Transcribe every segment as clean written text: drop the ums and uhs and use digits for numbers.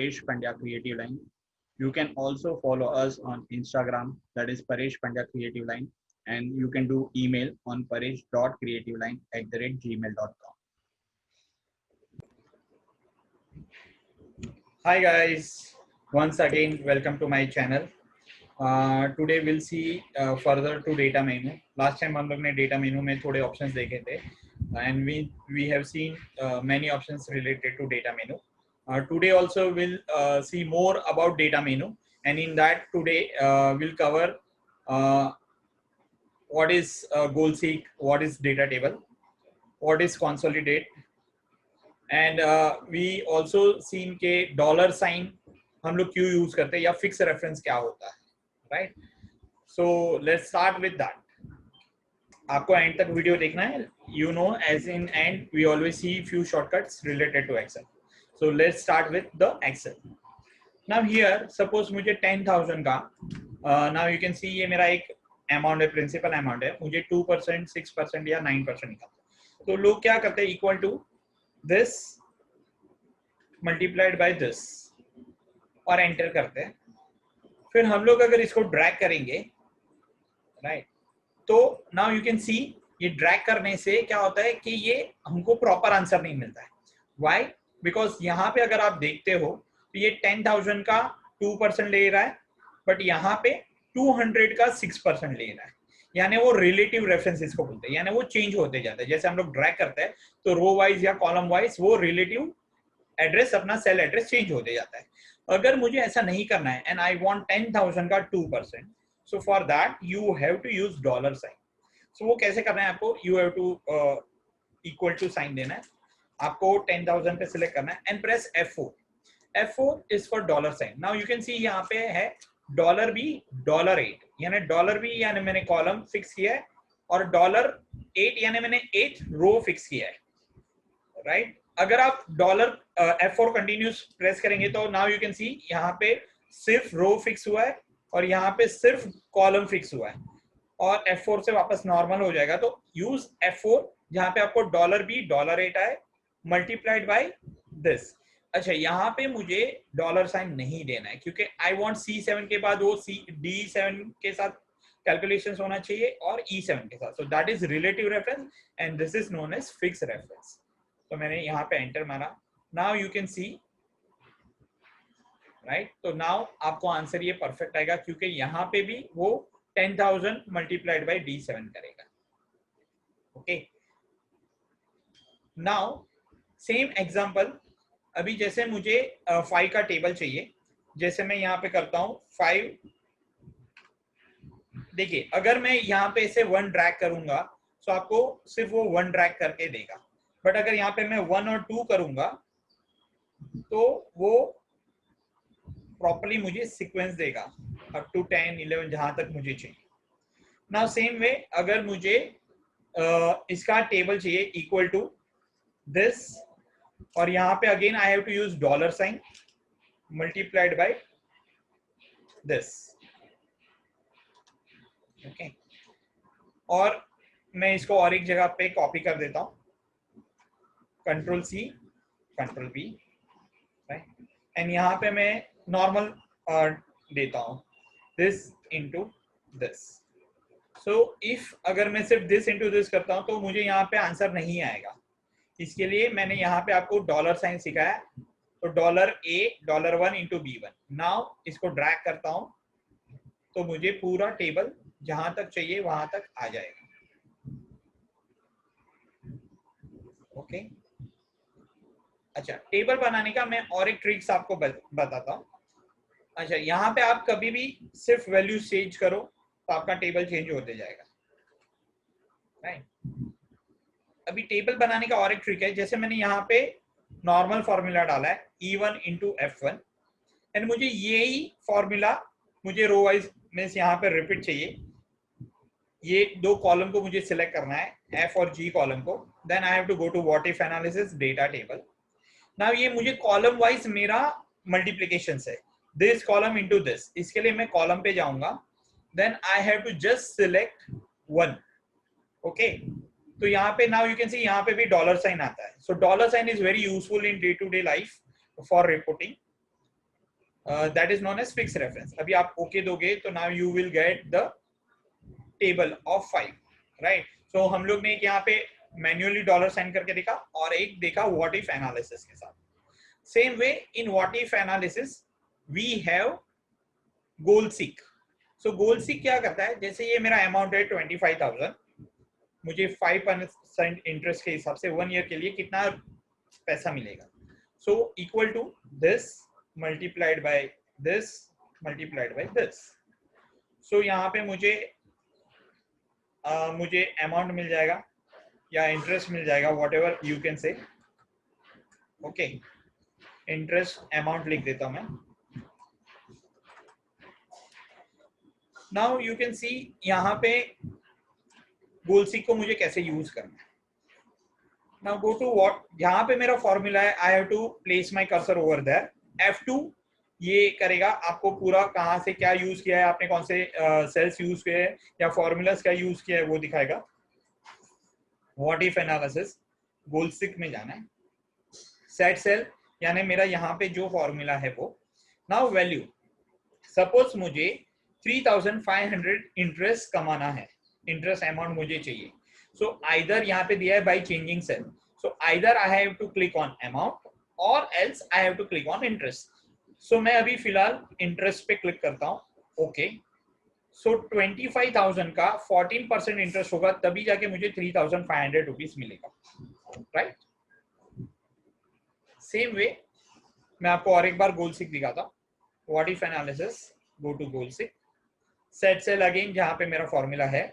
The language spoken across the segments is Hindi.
Paresh Pandya Creative Line. You can also follow us on Instagram, that is Paresh Pandya Creative Line, and you can do email on paresh.creativeline@gmail.com. Hi guys, once again welcome to my channel. Today we'll see further to data menu. Last time हम लोग ने data menu में थोड़े options देखे थे, and we have seen many options related to data menu. Today also we'll see more about data menu, and in that today we'll cover what is goal seek, what is data table, what is consolidate, and we also seen के dollar sign हम लोग क्यों यूज करते हैं या फिक्स रेफरेंस क्या होता है, right? So let's start with that. आपको एंड तक वीडियो देखना है. You know as in end we always see few shortcuts related to Excel. So let's start with the Excel. Now here suppose मुझे 10,000 का, नाउ यू कैन सी ये मेरा एक अमाउंट है, प्रिंसिपल अमाउंट है. मुझे 2%, 6% या 9% निकालना. तो लोग क्या करते हैं, equal to this multiplied by this और एंटर करते हैं. फिर हम लोग अगर इसको ड्रैग करेंगे, राइट, तो नाउ यू कैन सी ये ड्रैग करने से क्या होता है कि ये हमको प्रॉपर आंसर नहीं मिलता है. व्हाई? बिकॉज यहाँ पे अगर आप देखते हो तो ये 10,000 का 2% ले रहा है, बट यहाँ पे 200 का 6% ले रहा है. यानी वो रिलेटिव रेफरेंस इसको बोलते हैं, यानी वो चेंज होते जाते हैं. जैसे हम लोग ड्रैग करते हैं तो रो वाइज या कॉलम वाइज वो रिलेटिव एड्रेस, अपना सेल एड्रेस चेंज होते जाता है. अगर मुझे ऐसा नहीं करना है एंड आई वांट 10,000 का 2%, so for that you have to use dollar sign. So वो कैसे करना है आपको, you have to equal to sign देना है. आपको 10,000 पे सिलेक्ट करना है and press F4. F4 is for dollar sign. Now you can see यहाँ पे है $B, $8, यानी $B यानी मैंने कॉलम फिक्स किया है, और $8 यानी मैंने 8 रो फिक्स किया है, राइट? अगर आप F4 कंटिन्यूस प्रेस करेंगे तो नाउ यू कैन सी यहाँ पे सिर्फ रो फिक्स हुआ है और यहाँ पे सिर्फ कॉलम फिक्स हुआ है, और F4 से वापस नॉर्मल हो जाएगा. तो यूज F4 जहाँ पे आपको $B, $8 आए मल्टीप्लाइड बाय दिस. अच्छा, यहाँ पे मुझे डॉलर साइन नहीं देना है क्योंकि आई वांट C7 के बाद वो D7 के साथ कैलकुलेशंस होना चाहिए और E7 के साथ. So that is relative reference and this is known as fix reference. तो मैंने यहाँ पे एंटर मारा. Now you can see, right, तो नाउ आपको आंसर ये परफेक्ट आएगा क्योंकि यहाँ पे भी वो 10,000 मल्टीप्लाइड बाय D7 करेगा. Okay, now same example. अभी जैसे मुझे 5 का टेबल चाहिए, जैसे मैं यहाँ पे करता हूँ 5. देखिए, अगर मैं यहाँ पे इसे 1 ड्रैग करूंगा तो आपको सिर्फ वो 1 ड्रैग करके देगा, बट अगर यहाँ पे मैं 1 और 2 करूंगा तो वो प्रॉपर्ली मुझे सीक्वेंस देगा अप टू 10, 11 जहां तक मुझे चाहिए. नाउ सेम वे अगर मुझे इसका टेबल चाहिए इक्वल टू दिस, और यहाँ पे again I have to use dollar sign multiplied by this. Okay, और मैं इसको और एक जगह पे कॉपी कर देता हूँ, Ctrl+C, Ctrl+V, राइट, एंड यहाँ पे मैं नॉर्मल देता हूँ this into this. So if अगर मैं सिर्फ दिस इनटू दिस करता हूँ तो मुझे यहाँ पे आंसर नहीं आएगा. इसके लिए मैंने यहाँ पे आपको डॉलर साइन सिखाया, तो $1 इंटू B1. नाउ इसको ड्रैग करता हूँ तो मुझे पूरा टेबल जहां तक चाहिए वहां तक आ जाएगा. ओके, अच्छा, टेबल बनाने का मैं और एक ट्रिक्स आपको बताता हूँ. अच्छा, यहाँ पे आप कभी भी सिर्फ वैल्यू चेंज करो तो आपका टेबल चेंज होते जाएगा, राइट? अभी टेबल बनाने का और एक ट्रिक है. जैसे मैंने यहाँ पे नॉर्मल फॉर्मूला डाला है E1 इंटू F1, एंड मुझे यही फॉर्मूला मुझे रो वाइज में यहाँ पे रिपीट चाहिए. ये 2 कॉलम को मुझे सिलेक्ट करना है, F और G कॉलम को. Then I have to go to what if analysis, data table. Now ये मुझे कॉलम वाइज मेरा मल्टीप्लिकेशन है, दिस कॉलम इनटू दिस. इसके लिए मैं कॉलम पे जाऊंगा, then I have to just select 1. Okay, तो यहाँ पे नाउ यू कैन सी यहाँ पे भी डॉलर साइन आता है. So dollar sign is very useful in day to day life for reporting. That is known as fix reference. अभी आप ओके दोगे तो now you will get the table of 5, right. So हम लोग ने एक यहाँ पे मैन्युअली डॉलर साइन करके देखा और एक देखा व्हाट इफ एनालिसिस के साथ। Same way in what if analysis we have goal seek. So goal seek क्या करता है, जैसे ये मेरा अमाउंट है 25,000, मुझे 5% इंटरेस्ट के हिसाब से 1 ईयर के लिए कितना पैसा मिलेगा। So equal to this multiplied by this multiplied by this. So यहाँ पे मुझे अमाउंट मिल जाएगा या इंटरेस्ट मिल जाएगा, what ever you can say. Okay, interest amount लिख देता हूं मैं। नाउ यू कैन सी यहाँ पे गोल सीक को मुझे कैसे यूज करना है। नाउ गो टू व्हाट, यहाँ पे मेरा फॉर्मूला है, I have to place my cursor over there. F2 ये करेगा आपको पूरा कहाँ से क्या यूज किया है, आपने कौन से सेल्स यूज किए हैं या फॉर्मूलाज क्या यूज किया है वो दिखाएगा। What if analysis goal seek में जाना है, सेट सेल यानी मेरा यहाँ पे जो फॉर्मूला है वो। नाउ वैल्यू, सपोज मुझे 3,500 इंटरेस्ट कमाना है, इंटरेस्ट अमाउंट मुझे चाहिए। सो आइदर यहाँ पे दिया है by changing cell, so either I have to click on amount और else I have to click on interest. So मैं अभी फिलहाल इंटरेस्ट पे क्लिक करता हूँ। ओके, सो 25,000 का 14% इंटरेस्ट होगा तभी जाके मुझे 3,500 रुपीज मिलेगा, राइट। सेम वे मैं आपको और एक बार गोल सीक दिखाता हूँ। What if analysis, go to goal seek, set cell again जहाँ पे मेरा फॉर्मूला है,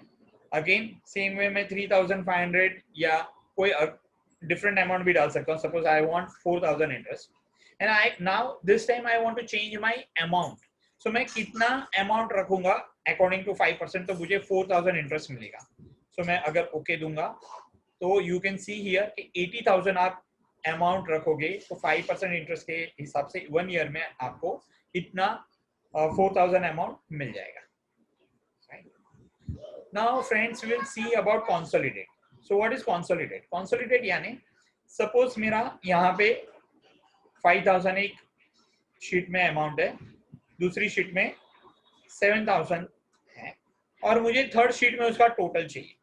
अगेन सेम वे में 3,500 या कोई डिफरेंट अमाउंट भी डाल सकता हूँ। Suppose I want 4,000 interest and I now this time I want to change my amount. So मैं कितना अमाउंट रखूंगा अकॉर्डिंग टू 5%, तो मुझे 4,000 इंटरेस्ट मिलेगा। सो मैं अगर ओके दूंगा तो यू कैन सी हियर कि 80,000 आप अमाउंट रखोगे तो 5% इंटरेस्ट के हिसाब से 1 ईयर में आपको इतना 4,000 अमाउंट मिल जाएगा। Now friends, we will see about consolidate. So what is consolidate? Consolidate यानी suppose मेरा यहाँ पे 5,000 एक शीट में अमाउंट है, दूसरी शीट में 7,000 है और मुझे थर्ड शीट में उसका टोटल चाहिए।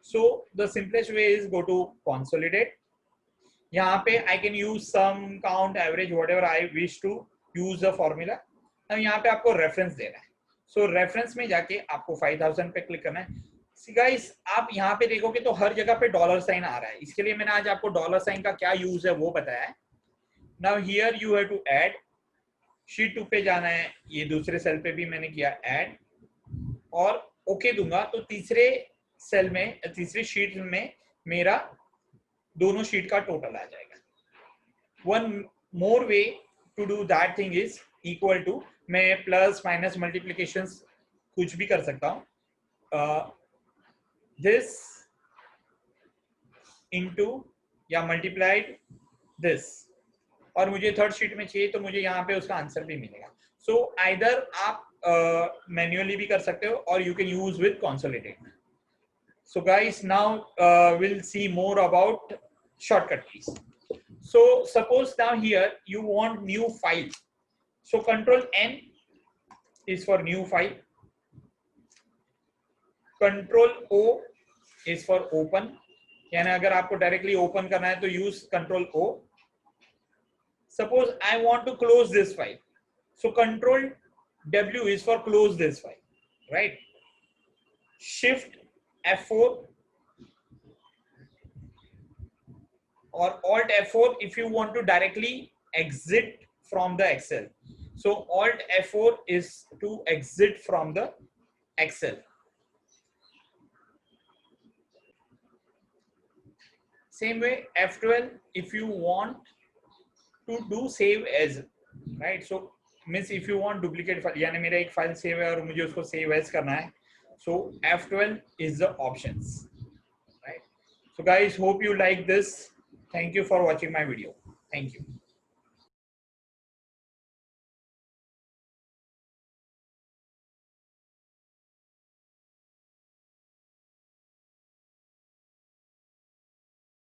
So the simplest way is go to consolidate. यहाँ पे I can use sum, count, average, whatever I wish to use the formula. अब यहाँ पे आपको रेफरेंस देना है। सो रेफरेंस में जाके आपको 5,000 पे क्लिक करना है। गाइस आप यहाँ पे देखोगे तो हर जगह पे डॉलर साइन आ रहा है, इसके लिए मैंने आज आपको डॉलर साइन का क्या यूज है वो बताया है। Now here you have to add, sheet 2 पे जाना है, ये दूसरे सेल पे भी मैंने किया ऐड और ओके दूंगा तो तीसरे सेल में, तीसरी शीट में मेरा दोनों शीट का टोटल आ जाएगा। One more way to do that thing is equal to, मैं प्लस माइनस मल्टीप्लीकेशन कुछ भी कर सकता हूँ, दिस इनटू या मल्टीप्लाइड दिस, और मुझे थर्ड शीट में चाहिए तो मुझे यहाँ पे उसका आंसर भी मिलेगा। सो आइदर आप मैन्युअली भी कर सकते हो और you can use with consolidate. So guys now will see more about shortcut keys. So suppose now here you want new file, so control N is for new file, control O is for open, यानी अगर आपको डायरेक्टली ओपन करना है तो use control O. Suppose I want to close this file, so control W is for close this file, right? Shift F4 or Alt F4 if you want to directly exit from the Excel. So Alt F4 is to exit from the Excel. Same way F12 if you want to do save as, right? So means if you want duplicate file, यानी मेरा एक फाइल सेव है और मुझे उसको save as करना है, so F12 is the options, right? So guys, hope you like this. Thank you for watching my video. Thank you.